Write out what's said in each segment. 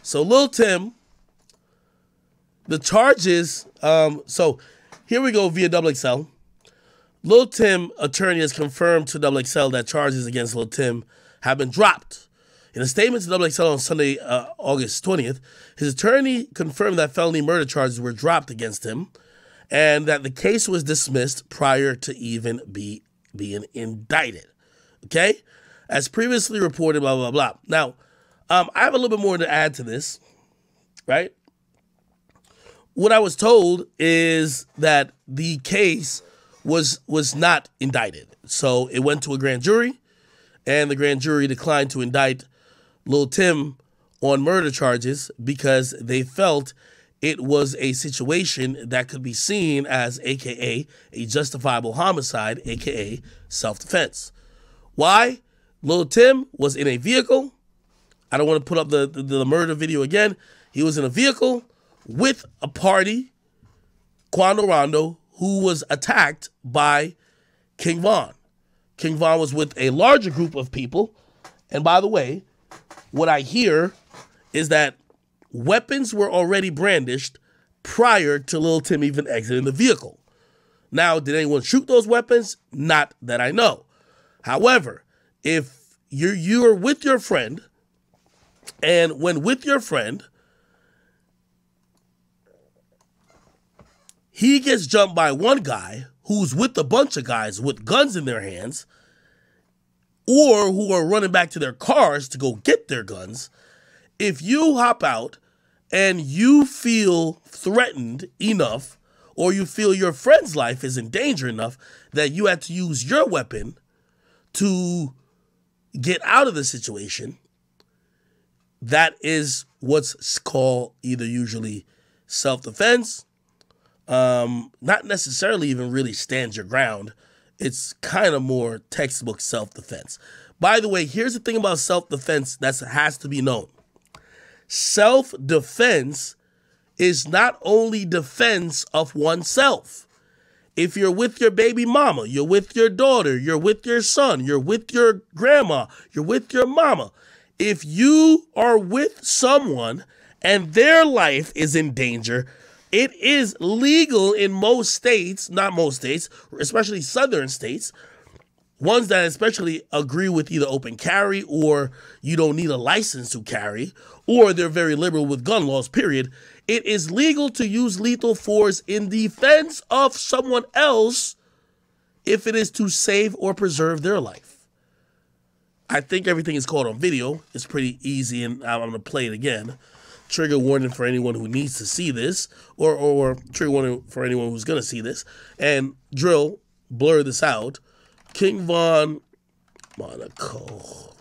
So Lul Tim, the charges, so here we go via XXL. Lul Tim attorney has confirmed to XXL that charges against Lul Tim have been dropped. In a statement to XXL on Sunday, August 20th, his attorney confirmed that felony murder charges were dropped against him and that the case was dismissed prior to even being indicted. Okay? As previously reported, blah, blah, blah. Now, I have a little bit more to add to this, right? What I was told is that the case was not indicted. So it went to a grand jury, and the grand jury declined to indict Lul Tim on murder charges because they felt it was a situation that could be seen as AKA a justifiable homicide, AKA self-defense. Why? Lul Tim was in a vehicle. I don't want to put up the murder video again. He was in a vehicle with a party, Quando Rondo, who was attacked by King Von. King Von was with a larger group of people. And by the way, what I hear is that weapons were already brandished prior to Lul Tim even exiting the vehicle. Now, did anyone shoot those weapons? Not that I know. However, if you're with your friend, and when with your friend, he gets jumped by one guy who's with a bunch of guys with guns in their hands, or who are running back to their cars to go get their guns, if you hop out and you feel threatened enough, or you feel your friend's life is in danger enough that you had to use your weapon to get out of the situation, that is what's called either usually self-defense, not necessarily even really stand your ground. It's kind of more textbook self-defense. By the way, here's the thing about self-defense that has to be known. Self-defense is not only defense of oneself. If you're with your baby mama, you're with your daughter, you're with your son, you're with your grandma, you're with your mama. If you are with someone and their life is in danger, it is legal in most states, not most states, especially southern states, ones that especially agree with either open carry or you don't need a license to carry, or they're very liberal with gun laws, period. It is legal to use lethal force in defense of someone else if it is to save or preserve their life. I think everything is caught on video. It's pretty easy, and I'm going to play it again. Trigger warning for anyone who needs to see this, or trigger warning for anyone who's going to see this. And drill, blur this out. King Von Monaco.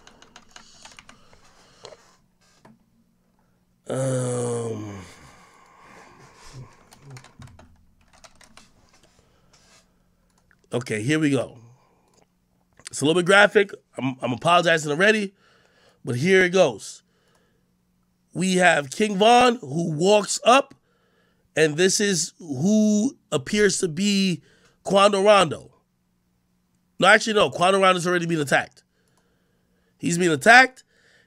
Okay, here we go. It's a little bit graphic. I'm apologizing already, but here it goes. We have King Von who walks up, and this is who appears to be Quando Rondo. No, actually, no. Quando Rondo's already been attacked. He's been attacked.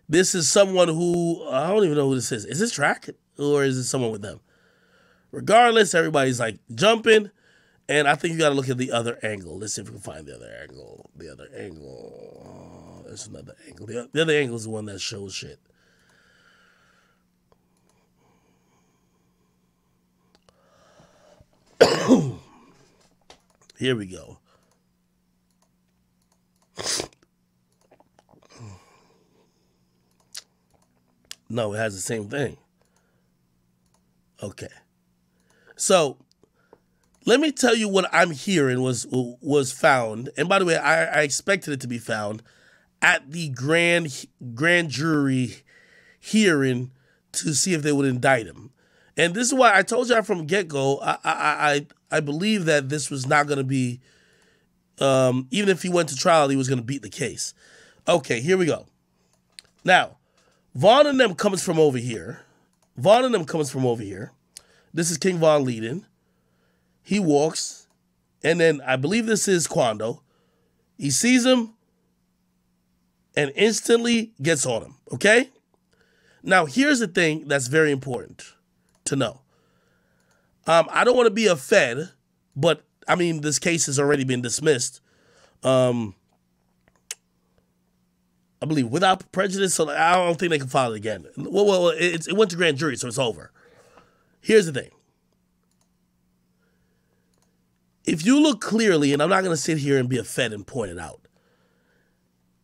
This is someone who, I don't even know who this is. Is this Track or is it someone with them? Regardless, everybody's like jumping. And I think you got to look at the other angle. Let's see if we can find the other angle. The other angle. Oh, there's another angle. The other angle is the one that shows shit. Here we go. No, it has the same thing. Okay. So, let me tell you what I'm hearing was found. And by the way, I expected it to be found at the grand jury hearing to see if they would indict him. And this is why I told y'all from get-go, I believe that this was not going to be, even if he went to trial, he was going to beat the case. Okay, here we go. Now, Von and them comes from over here. This is King Von leading. He walks, and then I believe this is Quando. He sees him and instantly gets on him, okay? Now, here's the thing that's very important to know. I don't want to be a Fed, but, I mean, this case has already been dismissed. I believe without prejudice, so I don't think they can file it again. Well, it went to grand jury, so it's over. Here's the thing. If you look clearly, and I'm not going to sit here and be a Fed and point it out,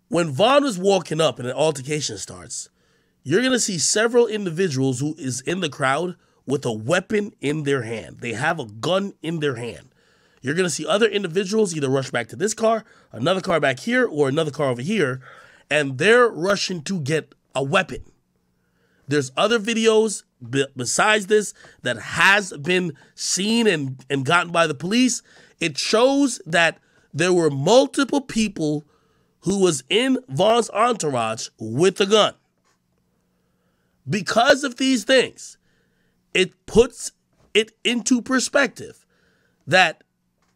when Vaughn was walking up and an altercation starts, you're going to see several individuals who is in the crowd with a weapon in their hand. They have a gun in their hand. You're going to see other individuals either rush back to this car, another car back here, or another car over here, and they're rushing to get a weapon. There's other videos besides this that has been seen and gotten by the police. It shows that there were multiple people who was in Vaughn's entourage with a gun. Because of these things, it puts it into perspective that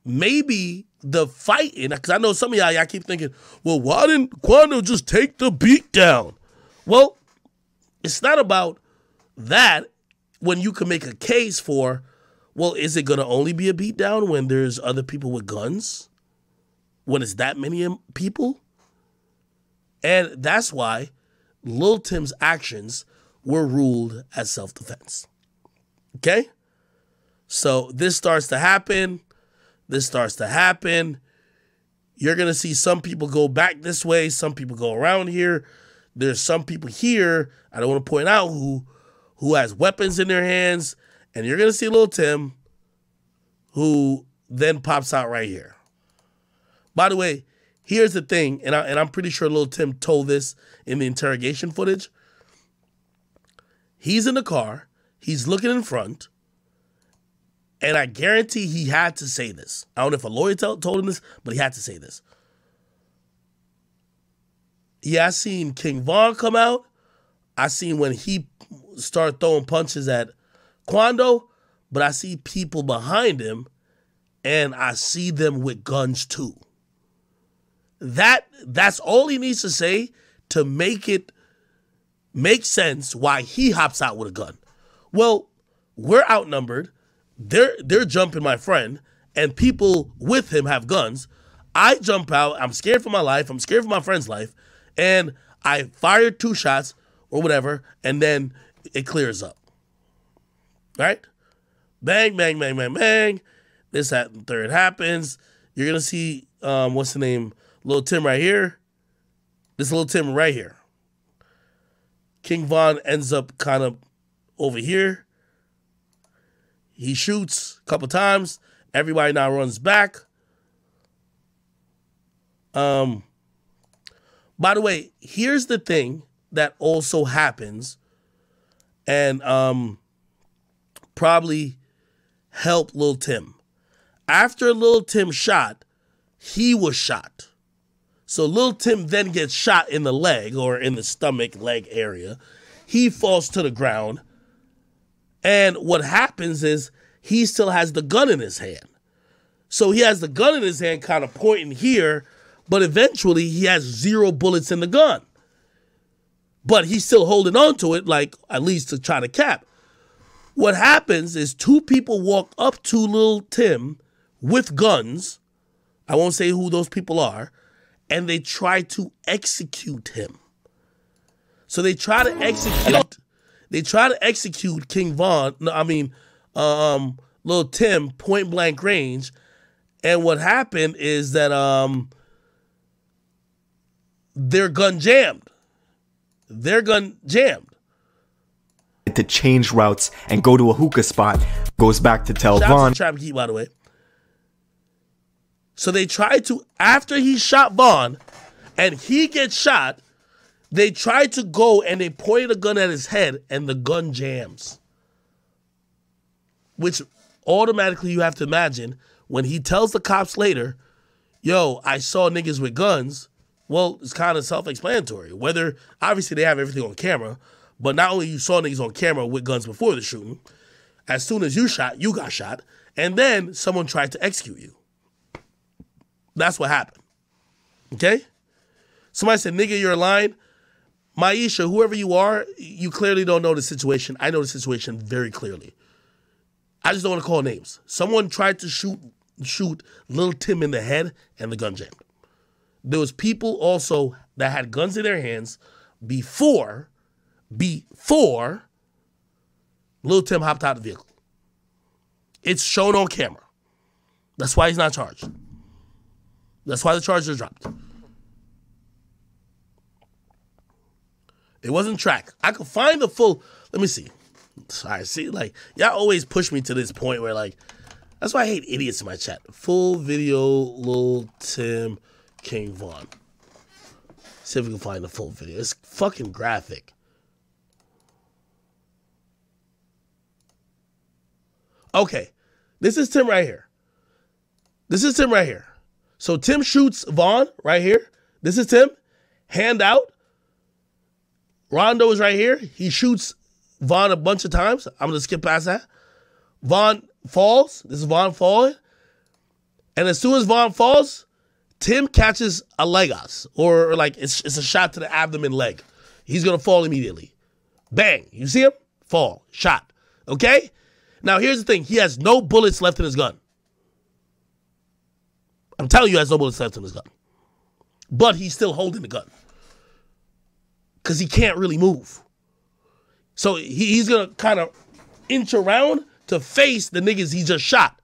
maybe the fighting, because I know some of y'all keep thinking, well, why didn't Quando just take the beat down? Well, it's not about that when you can make a case for, well, is it going to only be a beat down when there's other people with guns? When it's that many people? And that's why Lul Tim's actions were ruled as self-defense. Okay? So this starts to happen. This starts to happen. You're going to see some people go back this way. Some people go around here. There's some people here, I don't want to point out who has weapons in their hands. And you're going to see Lul Tim, who then pops out right here. By the way, here's the thing, and I'm pretty sure Lul Tim told this in the interrogation footage. He's in the car. He's looking in front. And I guarantee he had to say this. I don't know if a lawyer told him this, but he had to say this. Yeah, I seen King Von come out. I seen when he started throwing punches at Quando, but I see people behind him, and I see them with guns too. That's all he needs to say to make it make sense why he hops out with a gun. Well, we're outnumbered. They're jumping my friend, and people with him have guns. I jump out. I'm scared for my life. I'm scared for my friend's life. And I fired 2 shots or whatever, and then it clears up. Right? Bang, bang, bang, bang, bang. This, that, and third happens. You're going to see, what's the name? Lul Tim right here. This Lul Tim right here. King Von ends up kind of over here. He shoots a couple times. Everybody now runs back. By the way, here's the thing that also happens and probably helped Lul Tim. After Lul Tim shot, he was shot. So Lul Tim then gets shot in the leg or in the stomach, leg area. He falls to the ground. And what happens is he still has the gun in his hand. So he has the gun in his hand kind of pointing here, but eventually he has 0 bullets in the gun. But he's still holding on to it, like at least to try to cap. What happens is 2 people walk up to Lul Tim with guns. I won't say who those people are. And they try to execute him. So they try to execute. They try to execute King Von. No, I mean, Lul Tim, point blank range. And what happened is that their gun jammed. Their gun jammed. To change routes and go to a hookah spot. Goes back to tell Von. Trap Key, by the way. So they tried to, after he shot Von and he gets shot, they tried to go and they pointed a gun at his head and the gun jams. Which automatically you have to imagine when he tells the cops later, yo, I saw niggas with guns. Well, it's kind of self-explanatory. Whether, obviously they have everything on camera, but not only you saw niggas on camera with guns before the shooting, as soon as you shot, you got shot, and then someone tried to execute you. That's what happened. Okay? Somebody said, nigga, you're lying. Maisha, whoever you are, you clearly don't know the situation. I know the situation very clearly. I just don't want to call names. Someone tried to shoot Lul Tim in the head and the gun jammed. There was people also that had guns in their hands before Lul Tim hopped out of the vehicle. It's shown on camera. That's why he's not charged. That's why the charges are dropped. It wasn't tracked. I could find the full. Let me see. Sorry, see, like, y'all always push me to this point where, like, that's why I hate idiots in my chat. Full video, Lul Tim, King Von. See if we can find the full video. It's fucking graphic. Okay, this is Tim right here. This is Tim right here. So Tim shoots Vaughn right here. This is Tim. Hand out. Rondo is right here. He shoots Vaughn a bunch of times. I'm going to skip past that. Vaughn falls. This is Vaughn falling. And as soon as Vaughn falls, Tim catches a legos, or like it's a shot to the abdomen leg. He's going to fall immediately. Bang. You see him? Fall. Shot. Okay? Now, here's the thing. He has no bullets left in his gun. I'm telling you, he has no bullets left in his gun. But he's still holding the gun. Because he can't really move. So he's going to kind of inch around to face the niggas he just shot.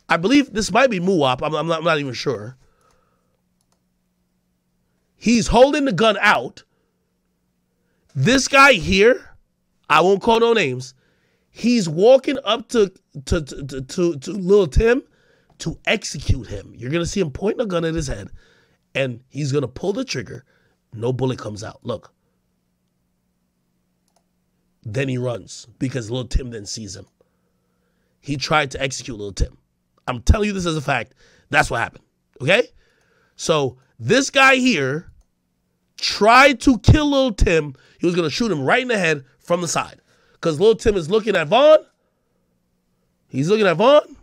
I believe this might be Muwap. I'm not even sure. He's holding the gun out. This guy here, I won't call no names, he's walking up to Lul Tim to execute him. You're going to see him pointing a gun at his head, and he's going to pull the trigger. No bullet comes out. Look. Then he runs because Lul Tim then sees him. He tried to execute Lul Tim. I'm telling you this as a fact. That's what happened. Okay? So this guy here tried to kill Lul Tim. He was going to shoot him right in the head from the side. Because Lul Tim is looking at Vaughn. He's looking at Vaughn.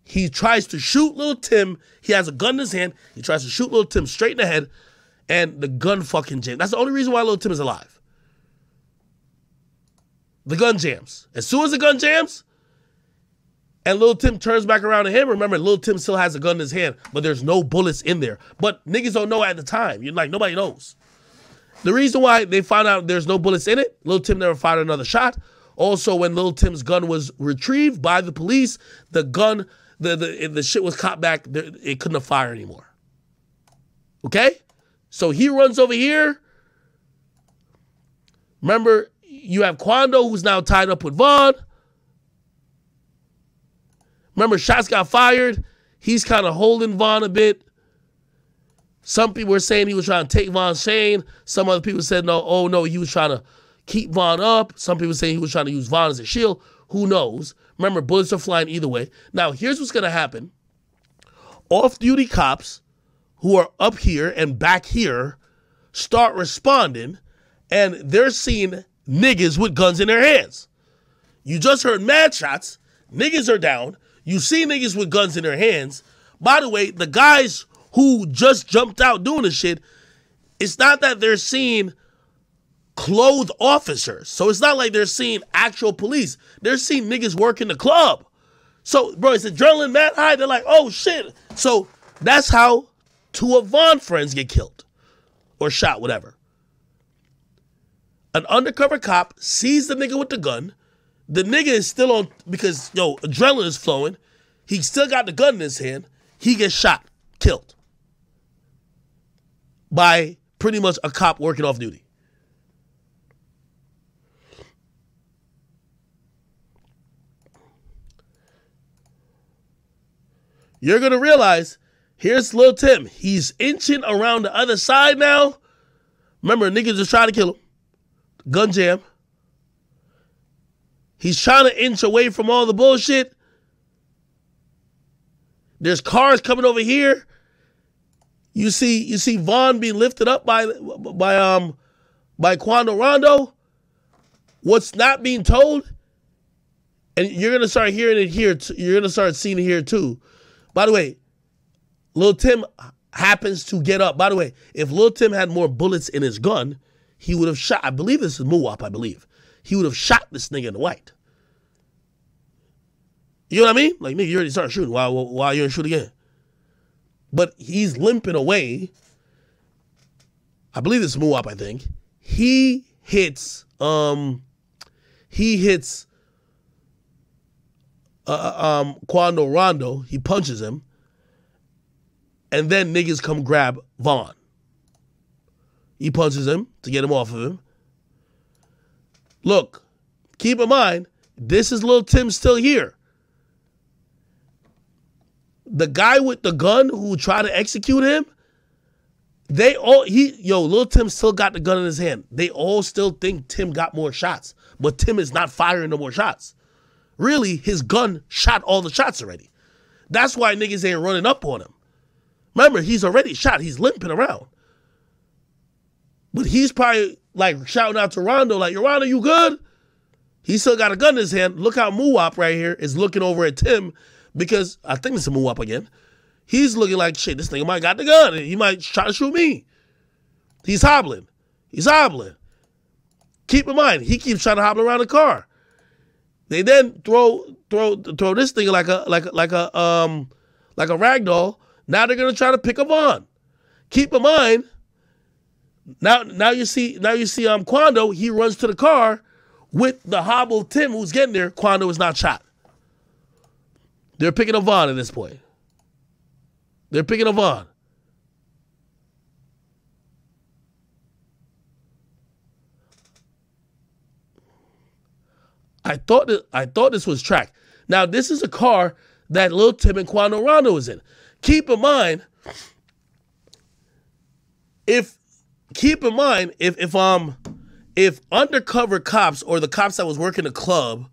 He tries to shoot Lul Tim. He has a gun in his hand. He tries to shoot Lul Tim straight in the head. And the gun fucking jams. That's the only reason why Lul Tim is alive. The gun jams. As soon as the gun jams, and Lul Tim turns back around to him, remember, Lul Tim still has a gun in his hand, but there's no bullets in there. But niggas don't know at the time. You're like, nobody knows. The reason why they found out there's no bullets in it, Lul Tim never fired another shot. Also, when Lul Tim's gun was retrieved by the police, the gun, the shit was caught back. It couldn't have fired anymore. Okay? So he runs over here. Remember, you have Quando, who's now tied up with Vaughn. Remember, shots got fired. He's kind of holding Vaughn a bit. Some people were saying he was trying to take Vaughn's chain. Some other people said, no, oh no, he was trying to keep Vaughn up. Some people saying he was trying to use Vaughn as a shield. Who knows? Remember, bullets are flying either way. Now, here's what's going to happen. Off-duty cops who are up here and back here start responding, and they're seeing niggas with guns in their hands. You just heard mad shots. Niggas are down. You see niggas with guns in their hands. By the way, the guys who just jumped out doing this shit, it's not that they're seeing clothed officers. So it's not like they're seeing actual police. They're seeing niggas working the club. So, bro, it's adrenaline mad high. They're like, oh, shit. So that's how two of Vaughn's friends get killed or shot, whatever. An undercover cop sees the nigga with the gun. The nigga is still on, because, yo, adrenaline is flowing. He still got the gun in his hand. He gets shot, killed by pretty much a cop working off duty. You're going to realize, here's Lul Tim. He's inching around the other side now. Remember, niggas just trying to kill him. Gun jam. He's trying to inch away from all the bullshit. There's cars coming over here. You see Vaughn being lifted up by Quando Rondo. What's not being told, and you're gonna start hearing it here. You're gonna start seeing it here too. By the way, Lul Tim happens to get up. By the way, if Lul Tim had more bullets in his gun, he would have shot, I believe this is Muwap, I believe. He would have shot this nigga in the white. You know what I mean? Like, nigga, you already started shooting. Why you gonna shoot again? But he's limping away. I believe this is Muwap, I think. He hits Quando Rondo. He punches him. And then niggas come grab Vaughn. He punches him to get him off of him. Look, keep in mind, this is Lul Tim still here. The guy with the gun who tried to execute him, Lul Tim still got the gun in his hand. They all still think Tim got more shots, but Tim is not firing no more shots. Really, his gun shot all the shots already. That's why niggas ain't running up on him. Remember, he's already shot. He's limping around. But he's probably like shouting out to Rondo, like, yo, Rondo, you good? He still got a gun in his hand. Look how Muwap right here is looking over at Tim, because I think it's a Muwap again. He's looking like, shit, this nigga might got the gun. He might try to shoot me. He's hobbling. He's hobbling. Keep in mind, he keeps trying to hobble around the car. They then throw this thing like a rag doll. Now they're gonna try to pick up on. Keep in mind, now you see Quando, he runs to the car with the hobbled Tim who's getting there. Quando is not shot. They're picking up Vaughn at this point. They're picking up Vaughn. I thought this was track. Now this is a car that Lul Tim and Quando Rondo was in. Keep in mind, if undercover cops or the cops that was working the club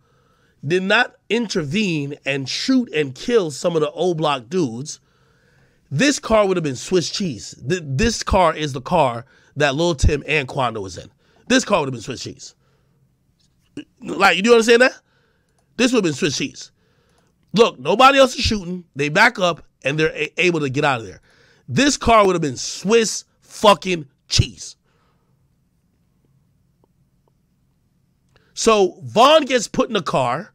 did not intervene and shoot and kill some of the O Block dudes, this car would have been Swiss cheese. This car is the car that Lul Tim and Quando was in. This car would have been Swiss cheese. Like, you do understand that? This would have been Swiss cheese. Look, nobody else is shooting. They back up and they're able to get out of there. This car would have been Swiss fucking cheese. So Vaughn gets put in the car.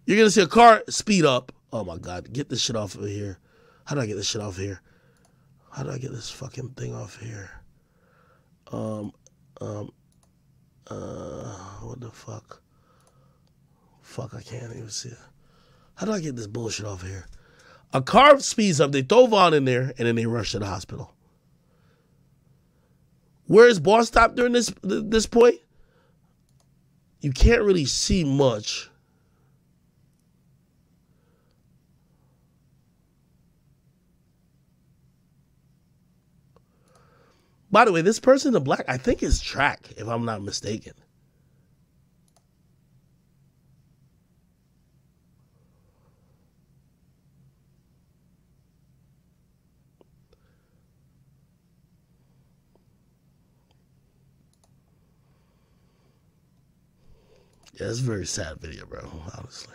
You're going to see a car speed up. Oh my God, get this shit off of here. How do I get this shit off here? How do I get this fucking thing off here? What the fuck? Fuck, I can't even see it. How do I get this bullshit off here? A car speeds up, they throw Vaughn in there, and then they rush to the hospital. Where is Boss Stop during this point? You can't really see much. By the way, this person in the black, I think is Track, if I'm not mistaken. Yeah, it's a very sad video, bro, honestly.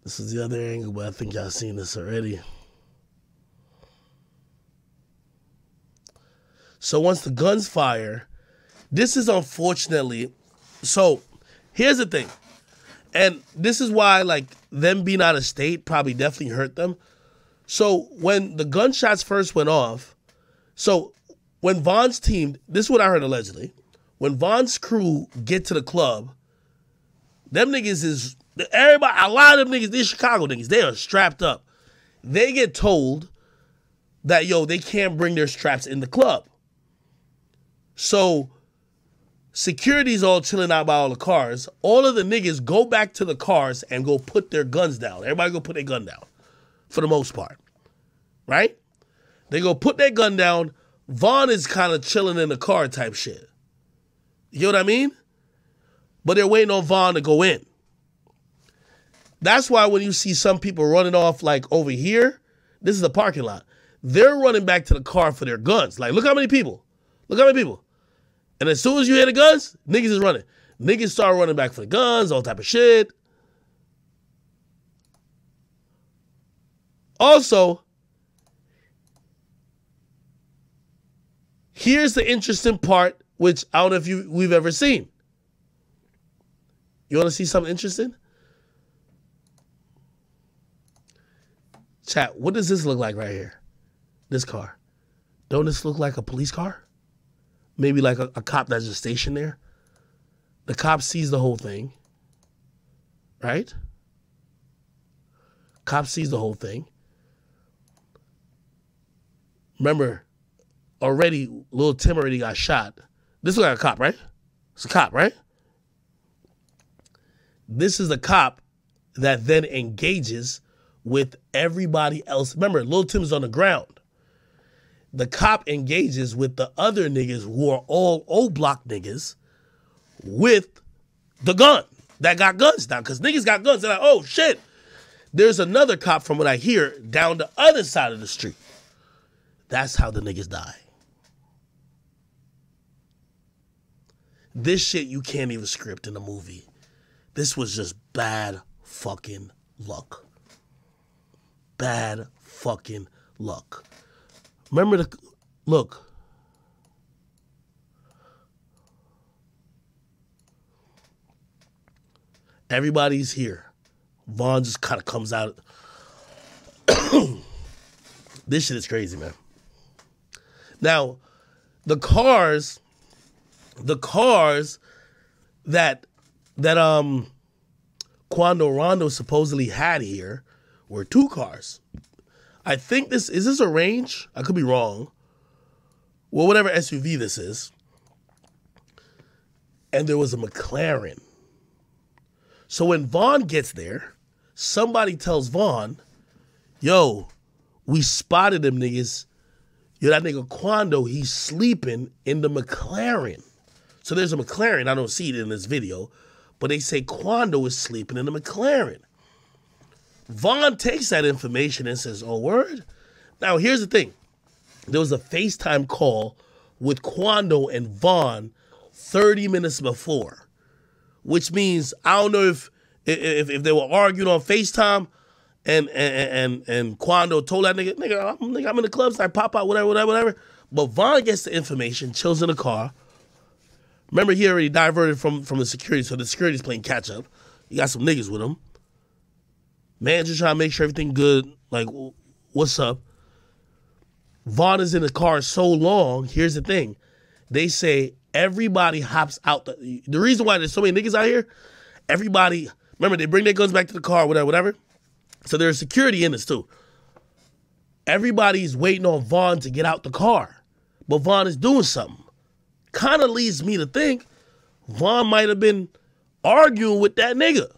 This is the other angle, but I think y'all seen this already. So once the guns fire, this is unfortunately, so here's the thing. And this is why, like, them being out of state probably definitely hurt them. So when the gunshots first went off, so when Vaughn's team, this is what I heard allegedly, when Vaughn's crew get to the club, them niggas is, everybody, a lot of them niggas, these Chicago niggas, they are strapped up. They get told that, yo, they can't bring their straps in the club. So security's all chilling out by all the cars. All of the niggas go back to the cars and go put their guns down. Everybody go put their gun down, for the most part, right? They go put their gun down. Vaughn is kind of chilling in the car type shit. You know what I mean? But they're waiting on Vaughn to go in. That's why when you see some people running off like over here, this is the parking lot. They're running back to the car for their guns. Like, look how many people. Look how many people. And as soon as you hear the guns, niggas is running. Niggas start running back for the guns, all type of shit. Also, here's the interesting part, which I don't know if we've ever seen. You want to see something interesting? Chat, what does this look like right here? This car. Don't this look like a police car? Maybe like a cop that's just stationed there. The cop sees the whole thing. Right? Cop sees the whole thing. Remember, already, Lul Tim already got shot. This looks like a cop, right? It's a cop, right? This is the cop that then engages with everybody else. Remember, Lul Tim's on the ground. The cop engages with the other niggas who are all old block niggas with the gun that got guns now. Because niggas got guns. They're like, oh, shit. There's another cop, from what I hear, down the other side of the street. That's how the niggas die. This shit you can't even script in a movie. This was just bad fucking luck. Bad fucking luck. Remember look. Everybody's here. Vaughn just kind of comes out. This shit is crazy, man. Now, the cars that Quando Rondo supposedly had here were 2 cars. I think is this a Range? I could be wrong. Well, whatever SUV this is. And there was a McLaren. So when Vaughn gets there, somebody tells Vaughn, yo, we spotted them niggas. Yo, that nigga Quando, he's sleeping in the McLaren. So there's a McLaren. I don't see it in this video. But they say Quando is sleeping in the McLaren. Vaughn takes that information and says, oh, word? Now, here's the thing. There was a FaceTime call with Quando and Vaughn 30 minutes before, which means I don't know if they were arguing on FaceTime and Quando told that nigga, I'm in the club, so I pop out, whatever. But Vaughn gets the information, chills in the car. Remember, he already diverted from the security, so the security's playing catch up. He got some niggas with him. Man, just trying to make sure everything good. Like, what's up? Vaughn is in the car so long. Here's the thing. They say everybody hops out. The reason why there's so many niggas out here, everybody, remember, they bring their guns back to the car, whatever. So there's security in this too. Everybody's waiting on Vaughn to get out the car. But Vaughn is doing something. Kind of leads me to think Vaughn might have been arguing with that nigga.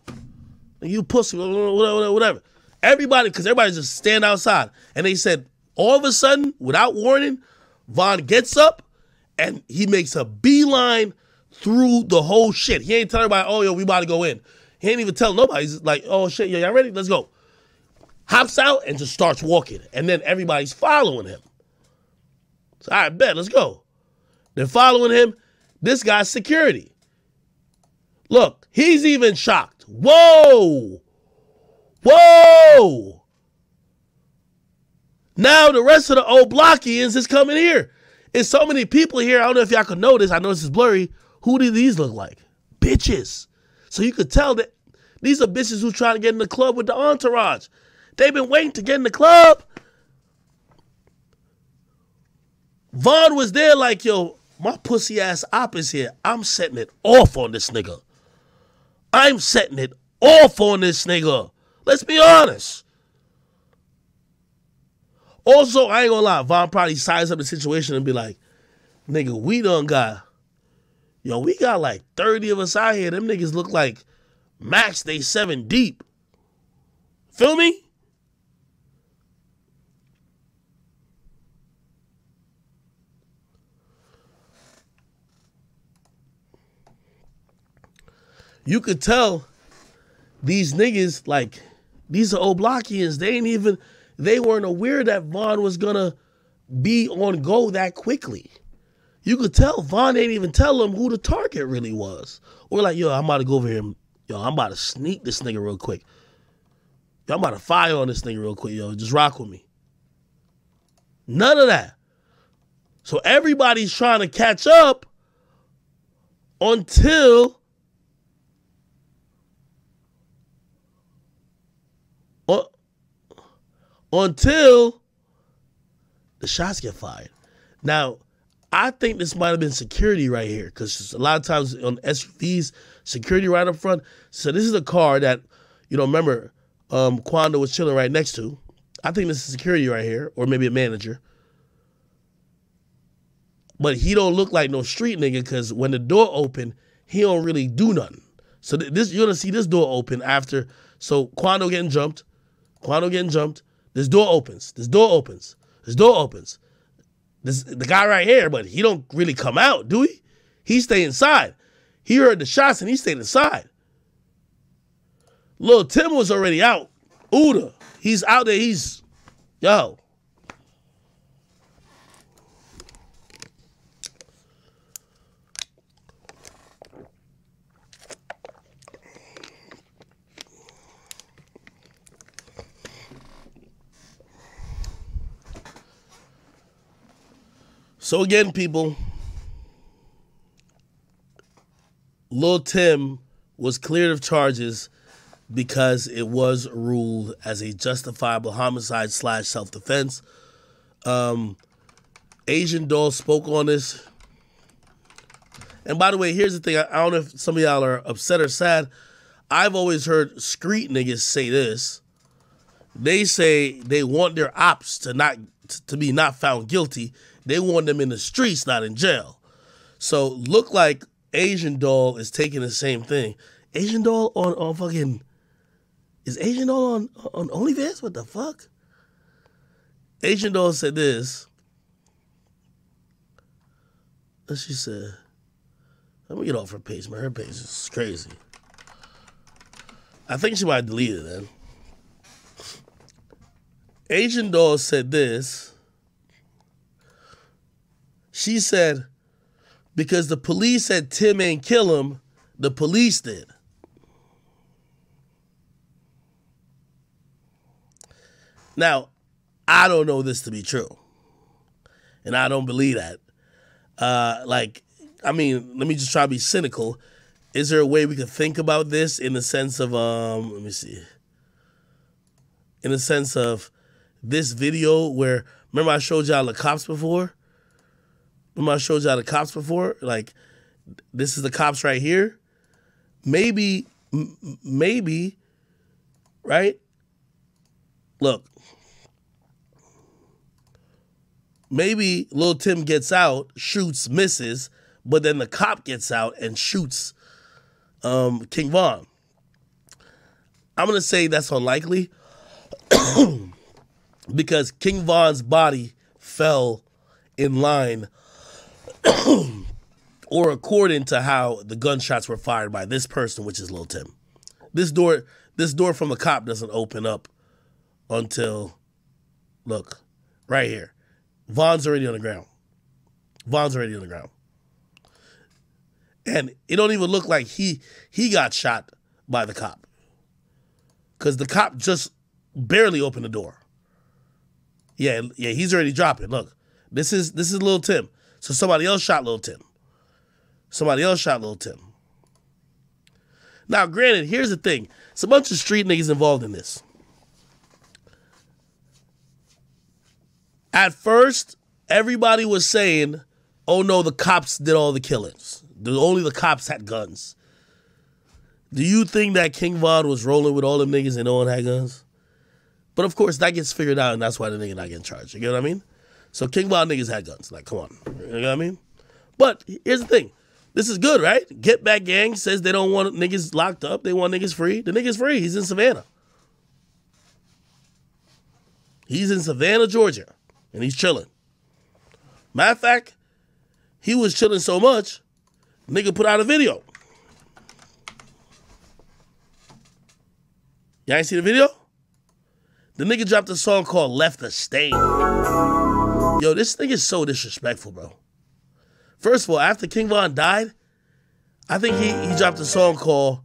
You pussy, whatever. Everybody, because everybody just stand outside. And they said, all of a sudden, without warning, Vaughn gets up and he makes a beeline through the whole shit. He ain't telling everybody, oh, yo, we about to go in. He ain't even tell nobody. He's like, oh, shit, yo, y'all ready? Let's go. Hops out and just starts walking. And then everybody's following him. So, all right, bet, let's go. They're following him. This guy's security. Look, he's even shocked. Whoa! Whoa! Now the rest of the old Blockians is coming here. There's so many people here. I don't know if y'all can notice. I know this is blurry. Who do these look like? Bitches. So you could tell that these are bitches who trying to get in the club with the entourage. They've been waiting to get in the club. Vaughn was there like, yo, my pussy ass op is here. I'm setting it off on this nigga. I'm setting it off on this nigga. Let's be honest. Also, I ain't gonna lie, Vaughn probably size up the situation and be like, nigga, we done got, yo, we got like 30 of us out here. Them niggas look like max they 7 deep. Feel me? You could tell these niggas, like, these are old Blockians. They weren't aware that Vaughn was gonna be on go that quickly. You could tell Von ain't even tell him who the target really was. Or like, yo, I'm about to go over here. Yo, I'm about to sneak this nigga real quick. Yo, I'm about to fire on this nigga real quick. Yo, just rock with me. None of that. So everybody's trying to catch up until the shots get fired. Now, I think this might have been security right here, because a lot of times on SUVs, security right up front. So this is a car that, you know, remember, Quando was chilling right next to. I think this is security right here, or maybe a manager. But he don't look like no street nigga, because when the door open, he don't really do nothing. So this, you're gonna see this door open after. So Quando getting jumped. This door opens. This the guy right here, but he don't really come out, do he? He stay inside. He heard the shots and he stayed inside. Lul Tim was already out. Uda, he's out there. He's, yo. So again, people, Lul Tim was cleared of charges because it was ruled as a justifiable homicide / self-defense. Asian Doll spoke on this. And by the way, here's the thing. I don't know if some of y'all are upset or sad. I've always heard street niggas say this. They say they want their ops to be not found guilty. They want them in the streets, not in jail. So look like Asian Doll is taking the same thing. Asian Doll on fucking, is Asian Doll on OnlyFans? What the fuck? Asian Doll said this. And she said, let me get off her page, man. Her page is crazy. I think she might delete it then. Asian Doll said this. She said, because the police said Tim ain't kill him, the police did. Now, I don't know this to be true. And I don't believe that. I mean, let me just try to be cynical. Is there a way we could think about this in the sense of, let me see. In the sense of this video where, remember I showed y'all the cops before? Like, this is the cops right here. Maybe, right? Look. Maybe Lul Tim gets out, shoots, misses, but then the cop gets out and shoots King Von. I'm going to say that's unlikely because King Von's body fell in line or according to how the gunshots were fired by this person, which is Lul Tim. This door from the cop doesn't open up until, look, right here. Von's already on the ground. And it don't even look like he got shot by the cop. Because the cop just barely opened the door. Yeah, he's already dropping. Look, this is Lul Tim. So somebody else shot Lul Tim. Now, granted, here's the thing. It's a bunch of street niggas involved in this. At first, everybody was saying, oh no, the cops did all the killings. Only the cops had guns. Do you think that King Von was rolling with all them niggas and no one had guns? But of course, that gets figured out, and that's why the nigga not getting charged. You get what I mean? So King Von niggas had guns. Like, come on. You know what I mean? But here's the thing. This is good, right? Get Back Gang says they don't want niggas locked up. They want niggas free. The nigga's free. He's in Savannah. Georgia. And he's chilling. Matter of fact, he was chilling so much, nigga put out a video. Y'all ain't see the video? The nigga dropped a song called Left a Stain. Yo, this nigga's so disrespectful, bro. First of all, after King Von died, I think he dropped a song called